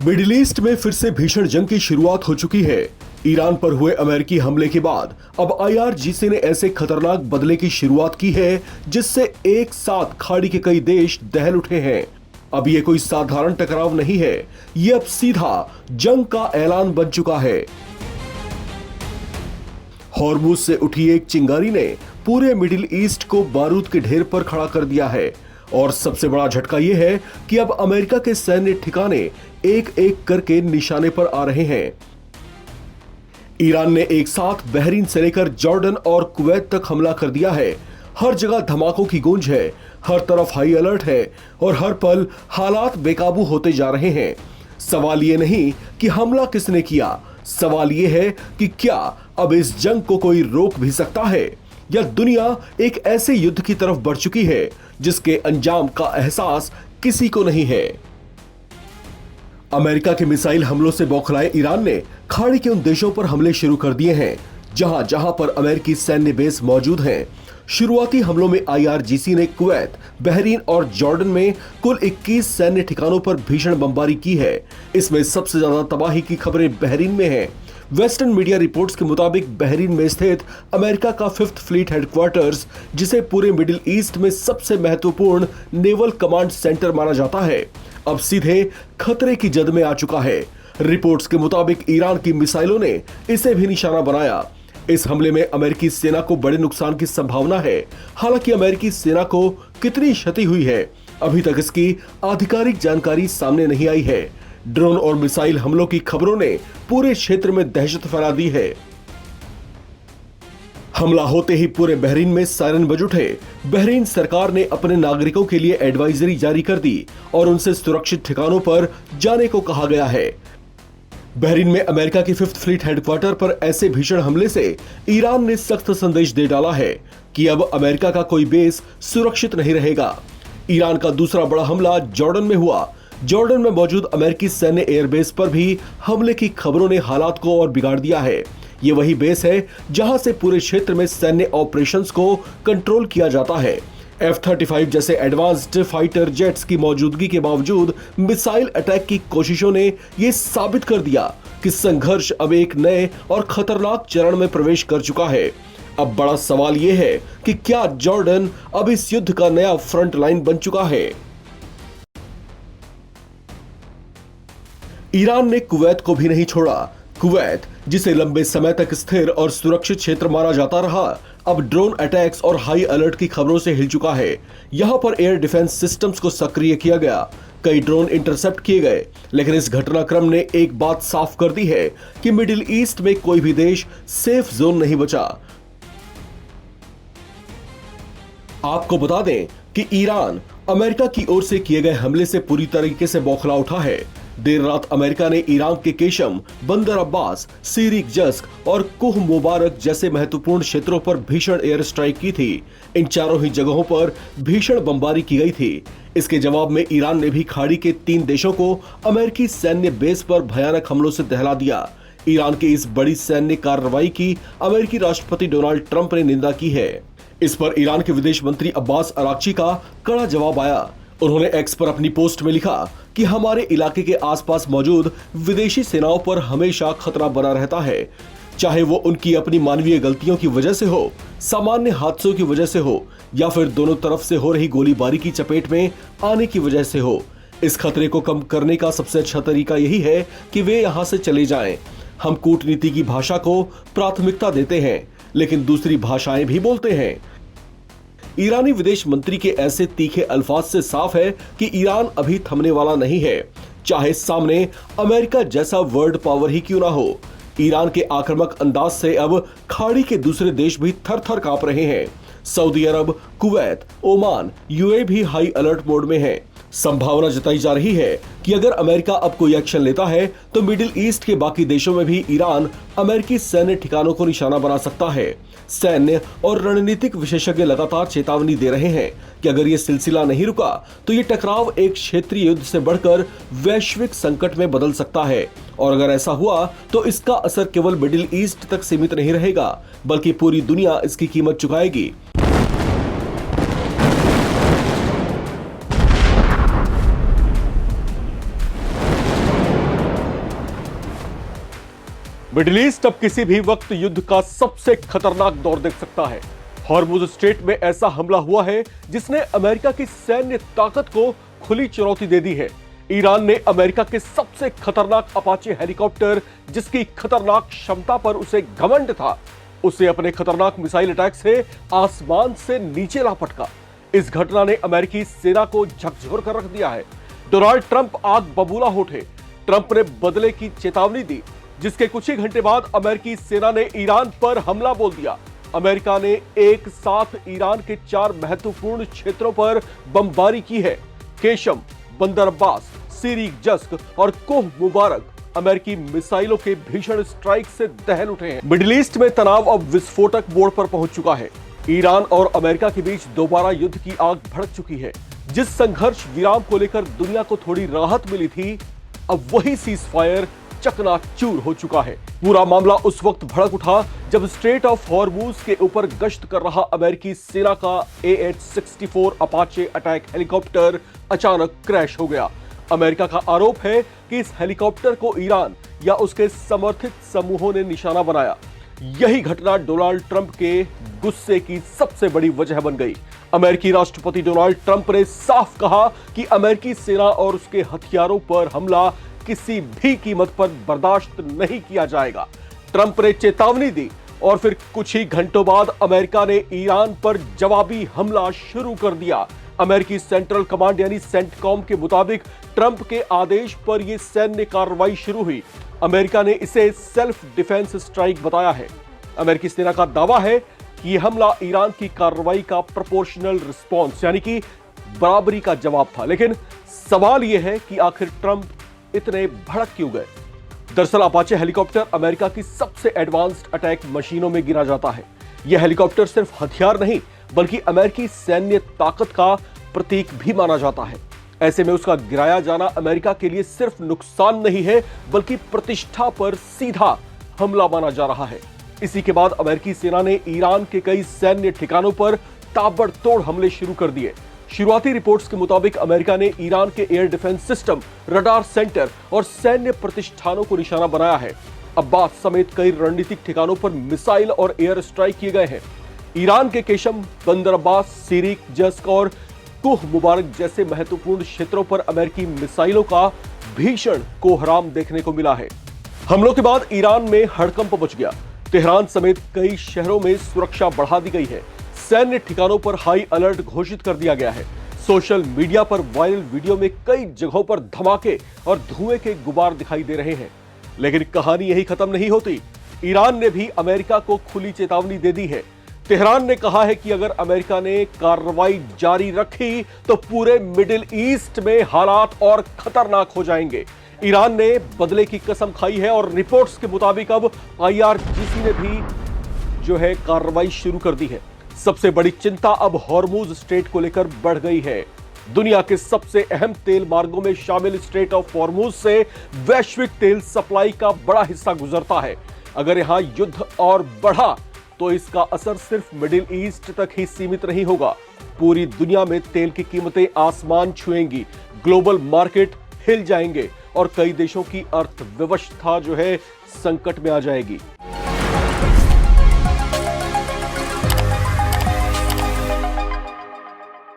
Middle east में फिर से भीषण जंग की शुरुआत हो चुकी है। ईरान पर हुए अमेरिकी हमले के बाद अब आईआरजीसी ने ऐसे खतरनाक बदले की शुरुआत की है जिससे एक साथ खाड़ी के कई देश दहल उठे हैं। अब ये कोई साधारण टकराव नहीं है, ये अब सीधा जंग का ऐलान बन चुका है। हॉर्मुज से उठी एक चिंगारी ने पूरे मिडिल ईस्ट को बारूद के ढेर पर खड़ा कर दिया है और सबसे बड़ा झटका यह है कि अब अमेरिका के सैन्य ठिकाने एक एक करके निशाने पर आ रहे हैं। ईरान ने एक साथ बहरीन से लेकर जॉर्डन और कुवैत तक हमला कर दिया है। हर जगह धमाकों की गूंज है, हर तरफ हाई अलर्ट है और हर पल हालात बेकाबू होते जा रहे हैं। सवाल ये नहीं कि हमला किसने किया, सवाल ये है कि क्या अब इस जंग को कोई रोक भी सकता है या दुनिया एक ऐसे युद्ध की तरफ बढ़ चुकी है जिसके अंजाम का एहसास किसी को नहीं है। अमेरिका के मिसाइल हमलों से बौखलाए ईरान ने खाड़ी के उन देशों पर हमले शुरू कर दिए हैं जहां जहां पर अमेरिकी सैन्य बेस मौजूद हैं। शुरुआती हमलों में आईआरजीसी ने कुवैत, बहरीन और जॉर्डन में कुल 21 सैन्य ठिकानों पर भीषण बमबारी की है। इसमें सबसे ज्यादा तबाही की खबरें बहरीन में हैं। वेस्टर्न मीडिया रिपोर्ट्स के मुताबिक बहरीन में स्थित अमेरिका का 5th फ्लीट हेडक्वार्टर्स, जिसे पूरे मिडिल ईस्ट में सबसे महत्वपूर्ण नेवल कमांड सेंटर माना जाता है, अब सीधे खतरे की जद में आ चुका है। रिपोर्ट्स के मुताबिक ईरान की मिसाइलों ने इसे भी निशाना बनाया। इस हमले में अमेरिकी सेना को बड़े नुकसान की संभावना है। हालांकि अमेरिकी सेना को कितनी क्षति हुई है, अभी तक इसकी आधिकारिक जानकारी सामने नहीं आई है। ड्रोन और मिसाइल हमलों की खबरों ने पूरे क्षेत्र में दहशत फैला दी है। हमला होते ही पूरे बहरीन में सायरन बज उठे। बहरीन सरकार ने अपने नागरिकों के लिए एडवाइजरी जारी कर दी और उनसे सुरक्षित ठिकानों पर जाने को कहा गया है। बहरीन में अमेरिका की 5th फ्लीट हेडक्वार्टर पर ऐसे भीषण हमले से ईरान ने सख्त संदेश दे डाला है कि अब अमेरिका का कोई बेस सुरक्षित नहीं रहेगा। ईरान का दूसरा बड़ा हमला जॉर्डन में हुआ। जॉर्डन में मौजूद अमेरिकी सैन्य एयरबेस पर भी हमले की खबरों ने हालात को और बिगाड़ दिया है। ये वही बेस है जहां से पूरे क्षेत्र में सैन्य ऑपरेशंस को कंट्रोल किया जाता है। F-35 जैसे एडवांस्ड फाइटर जेट्स की मौजूदगी के बावजूद मिसाइल अटैक की कोशिशों ने यह साबित कर दिया कि संघर्ष अब एक नए और खतरनाक चरण में प्रवेश कर चुका है। अब बड़ा सवाल यह है कि क्या जॉर्डन अब इस युद्ध का नया फ्रंट लाइन बन चुका है। ईरान ने कुवैत को भी नहीं छोड़ा। कुवैत, जिसे लंबे समय तक स्थिर और सुरक्षित क्षेत्र माना जाता रहा, अब ड्रोन अटैक्स और हाई अलर्ट की खबरों से हिल चुका है। यहां पर एयर डिफेंस सिस्टम्स को सक्रिय किया गया, कई ड्रोन इंटरसेप्ट किए गए। लेकिन इस घटनाक्रम ने एक बात साफ कर दी है कि मिडिल ईस्ट में कोई भी देश सेफ जोन नहीं बचा। आपको बता दें कि ईरान अमेरिका की ओर से किए गए हमले से पूरी तरीके से बौखला उठा है। देर रात अमेरिका ने ईरान के केशम, बंदर अब्बास, सीरिक जस्क और कुह मुबारक जैसे महत्वपूर्ण क्षेत्रों पर भीषण एयर स्ट्राइक की थी। इन चारों ही जगहों पर भीषण बमबारी की गई थी। इसके जवाब में ईरान ने भी खाड़ी के 3 देशों को अमेरिकी सैन्य बेस पर भयानक हमलों से दहला दिया। ईरान की इस बड़ी सैन्य कार्रवाई की अमेरिकी राष्ट्रपति डोनाल्ड ट्रंप ने निंदा की है। इस पर ईरान के विदेश मंत्री अब्बास अराक्ची का कड़ा जवाब आया। उन्होंने एक्स पर अपनी पोस्ट में लिखा कि हमारे इलाके के आसपास मौजूद विदेशी सेनाओं पर हमेशा खतरा बना रहता है, चाहे वो उनकी अपनी मानवीय गलतियों की वजह से हो, सामान्य हादसों की वजह से हो या फिर दोनों तरफ से हो रही गोलीबारी की चपेट में आने की वजह से हो। इस खतरे को कम करने का सबसे अच्छा तरीका यही है कि वे यहाँ से चले जाएं। हम कूटनीति की भाषा को प्राथमिकता देते हैं, लेकिन दूसरी भाषाएं भी बोलते हैं। ईरानी विदेश मंत्री के ऐसे तीखे अल्फाज से साफ है कि ईरान अभी थमने वाला नहीं है, चाहे सामने अमेरिका जैसा वर्ल्ड पावर ही क्यों ना हो। ईरान के आक्रामक अंदाज से अब खाड़ी के दूसरे देश भी थर-थर कांप रहे हैं। सऊदी अरब, कुवैत, ओमान, यूएई भी हाई अलर्ट मोड में है। संभावना जताई जा रही है कि अगर अमेरिका अब कोई एक्शन लेता है तो मिडिल ईस्ट के बाकी देशों में भी ईरान अमेरिकी सैन्य ठिकानों को निशाना बना सकता है। सैन्य और रणनीतिक विशेषज्ञ लगातार चेतावनी दे रहे हैं कि अगर ये सिलसिला नहीं रुका तो ये टकराव एक क्षेत्रीय युद्ध से बढ़कर वैश्विक संकट में बदल सकता है। और अगर ऐसा हुआ तो इसका असर केवल मिडिल ईस्ट तक सीमित नहीं रहेगा, बल्कि पूरी दुनिया इसकी कीमत चुकाएगी। मिडिल ईस्ट अब किसी भी वक्त युद्ध का सबसे खतरनाक दौर देख सकता है। हॉर्मुज स्ट्रेट में ऐसा हमला हुआ है जिसने अमेरिका की सैन्य ताकत को खुली चुनौती दे दी है। ईरान ने अमेरिका के सबसे खतरनाक अपाचे हेलीकॉप्टर, जिसकी खतरनाक क्षमता पर उसे घमंड था, उसे अपने खतरनाक मिसाइल अटैक से आसमान से नीचे ला पटका। इस घटना ने अमेरिकी सेना को झकझोर कर रख दिया है। डोनाल्ड ट्रंप आग बबूला हो उठे। ट्रंप ने बदले की चेतावनी दी, जिसके कुछ ही घंटे बाद अमेरिकी सेना ने ईरान पर हमला बोल दिया। अमेरिका ने एक साथ ईरान के 4 महत्वपूर्ण क्षेत्रों पर बमबारी की है। केशम, बंदर अब्बास, सीरीक जस्क और कोह मुबारक अमेरिकी मिसाइलों के भीषण स्ट्राइक से दहल उठे हैं। मिडिल ईस्ट में तनाव अब विस्फोटक मोड़ पर पहुंच चुका है। ईरान और अमेरिका के बीच दोबारा युद्ध की आग भड़क चुकी है। जिस संघर्ष विराम को लेकर दुनिया को थोड़ी राहत मिली थी, अब वही सीज फायर चकनाचूर हो चुका है। पूरा मामला उस वक्त भड़क उठा जब स्ट्रेट ऑफ हॉर्मुज के ऊपर गश्त कर रहा अमेरिकी सेना का AH-64 अपाचे अटैक हेलीकॉप्टर अचानक क्रैश हो गया। अमेरिका का आरोप है कि इस हेलीकॉप्टर को ईरान या उसके समर्थित समूहों ने निशाना बनाया। यही घटना डोनाल्ड ट्रंप के गुस्से की सबसे बड़ी वजह बन गई। अमेरिकी राष्ट्रपति डोनाल्ड ट्रंप ने साफ कहा कि अमेरिकी सेना और उसके हथियारों पर हमला किसी भी कीमत पर बर्दाश्त नहीं किया जाएगा। ट्रंप ने चेतावनी दी और फिर कुछ ही घंटों बाद अमेरिका ने ईरान पर जवाबी हमला शुरू कर दिया। अमेरिकी सेंट्रल कमांड यानी सेंटकॉम के मुताबिक ट्रंप के आदेश पर यह सैन्य कार्रवाई शुरू हुई। अमेरिका ने इसे सेल्फ डिफेंस स्ट्राइक बताया है। अमेरिकी सेना का दावा है कि यह हमला ईरान की कार्रवाई का प्रोपोर्शनल रिस्पॉन्स यानी कि बराबरी का जवाब था। लेकिन सवाल यह है कि आखिर ट्रंप इतने भड़क क्यों गए? दरअसल अपाचे हेलीकॉप्टर अमेरिका की सबसे एडवांस्ड अटैक मशीनों में गिना जाता है। यह हेलीकॉप्टर सिर्फ हथियार नहीं बल्कि अमेरिकी सैन्य ताकत का प्रतीक भी माना जाता है। ऐसे में उसका गिराया जाना अमेरिका के लिए सिर्फ नुकसान नहीं है बल्कि प्रतिष्ठा पर सीधा हमला माना जा रहा है। इसी के बाद अमेरिकी सेना ने ईरान के कई सैन्य ठिकानों पर ताबड़तोड़ हमले शुरू कर दिए। शुरुआती रिपोर्ट्स के मुताबिक अमेरिका ने ईरान के air defence system, radar centre और सैन्य प्रतिष्ठानों को निशाना बनाया है। अब्बास समेत कई रणनीतिक ठिकानों पर मिसाइल और एयर स्ट्राइक किए गए हैं। ईरान के केशम, बंदर अब्बास, सीरीक जस्क और कोह मुबारक जैसे महत्वपूर्ण क्षेत्रों पर अमेरिकी मिसाइलों का भीषण कोहराम देखने को मिला है। हमलों के बाद ईरान में हड़कंप मच गया। तेहरान समेत कई शहरों में सुरक्षा बढ़ा दी गई है। सैन्य ठिकानों पर हाई अलर्ट घोषित कर दिया गया है। सोशल मीडिया पर वायरल वीडियो में कई जगहों पर धमाके और धुएं के गुबार दिखाई दे रहे हैं। लेकिन कहानी यही खत्म नहीं होती। ईरान ने भी अमेरिका को खुली चेतावनी दे दी है। तेहरान ने कहा है कि अगर अमेरिका ने कार्रवाई जारी रखी तो पूरे मिडिल ईस्ट में हालात और खतरनाक हो जाएंगे। ईरान ने बदले की कसम खाई है और रिपोर्ट्स के मुताबिक अब IRGC ने भी जो है कार्रवाई शुरू कर दी है। सबसे बड़ी चिंता अब हॉर्मुज स्ट्रेट को लेकर बढ़ गई है। दुनिया के सबसे अहम तेल मार्गों में शामिल स्ट्रेट ऑफ हॉर्मुज से वैश्विक तेल सप्लाई का बड़ा हिस्सा गुजरता है। अगर यहां युद्ध और बढ़ा तो इसका असर सिर्फ मिडिल ईस्ट तक ही सीमित नहीं होगा। पूरी दुनिया में तेल की कीमतें आसमान छुएंगी, ग्लोबल मार्केट हिल जाएंगे और कई देशों की अर्थव्यवस्था जो है संकट में आ जाएगी।